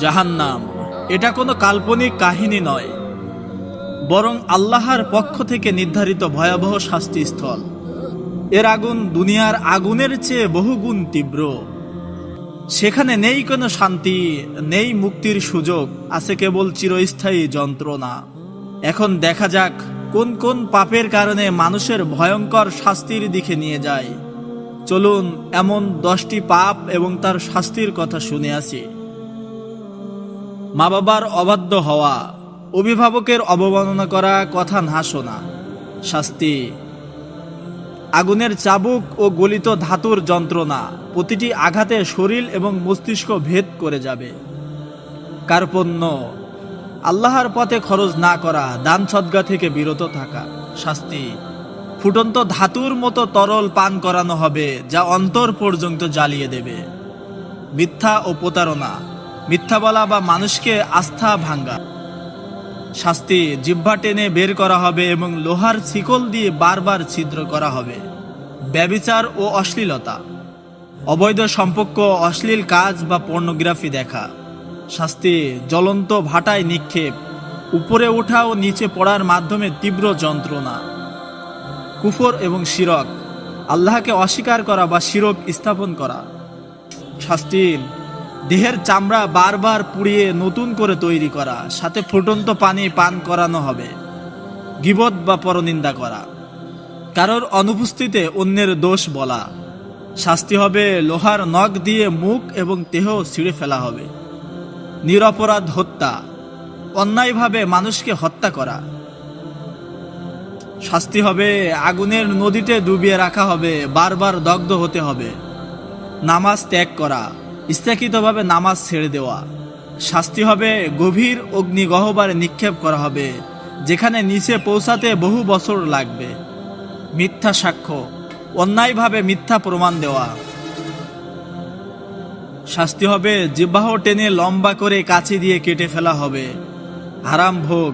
জাহান্নাম এটা কোনো কাল্পনিক কাহিনী নয়, বরং আল্লাহর পক্ষ থেকে নির্ধারিত ভয়াবহ শাস্তিস্থল। এর আগুন দুনিয়ার আগুনের চেয়ে বহুগুণ তীব্র। সেখানে নেই কোনো শান্তি, নেই মুক্তির সুযোগ, আছে কেবল চিরস্থায়ী যন্ত্রণা। এখন দেখা যাক কোন কোন পাপের কারণে মানুষের ভয়ঙ্কর শাস্তির দিকে নিয়ে যায়। চলুন এমন 10টি পাপ এবং তার শাস্তির কথা শুনে আসি। মা বাবার অবাধ্য হওয়া, অভিভাবকের অবমাননা করা, কথা না শোনা। শাস্তি: আগুনের চাবুক ও গলিত ধাতুর যন্ত্রণা, প্রতিটি আঘাতে শরীর এবং মস্তিষ্ক ভেদ করে যাবে। কার্পণ্য: আল্লাহর পথে খরচ না করা, দান সদকা থেকে বিরত থাকা। শাস্তি: ফুটন্ত ধাতুর মতো তরল পান করানো হবে, যা অন্তর পর্যন্ত জ্বালিয়ে দেবে। মিথ্যা ও প্রতারণা: মিথ্যা বলা বা মানুষকে আস্থা ভাঙ্গা। শাস্তি: জিহ্বা টেনে বের করা হবে এবং লোহার শিকল দিয়ে বারবার ছিদ্র করা হবে। ব্যভিচার ও অশ্লীলতা: অবৈধ সম্পর্ক, অশ্লীল কাজ বা পর্নোগ্রাফি দেখা। শাস্তি: জ্বলন্ত ভাটায় নিক্ষেপ, উপরে ওঠা ও নিচে পড়ার মাধ্যমে তীব্র যন্ত্রণা। কুফর এবং শিরক: আল্লাহকে অস্বীকার করা বা শিরক স্থাপন করা। শাস্তি: দেহের চামড়া বারবার পুড়িয়ে নতুন করে তৈরি করা, সাথে ফুটন্ত পানি পান করানো হবে। গীবত বা পরনিন্দা করা, কারোর অনুপস্থিতিতে অন্যের দোষ বলা। শাস্তি হবে লোহার নখ দিয়ে মুখ এবং দেহ ছিঁড়ে ফেলা হবে। নিরপরাধ হত্যা, অন্যায়ভাবে মানুষকে হত্যা করা। শাস্তি হবে আগুনের নদীতে ডুবিয়ে রাখা হবে, বারবার দগ্ধ হতে হবে। নামাজ ত্যাগ করা, ইচ্ছাকৃতভাবে নামাজ ছেড়ে দেওয়া। শাস্তি হবে গভীর অগ্নিগহ্বরে নিক্ষেপ করা হবে, যেখানে নিচে পৌঁছাতে বহু বছর লাগবে। মিথ্যা সাক্ষ্য, অন্যায়ভাবে মিথ্যা প্রমাণ দেওয়া। শাস্তি হবে জিহ্বা টেনে লম্বা করে কাঁচি দিয়ে কেটে ফেলা হবে। হারাম ভোগ,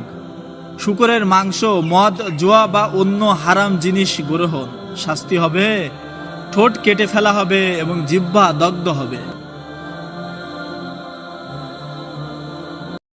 শূকরের মাংস, মদ, জুয়া বা অন্য হারাম জিনিস গ্রহণ। শাস্তি হবে ঠোঁট কেটে ফেলা হবে এবং জিহ্বা দগ্ধ হবে।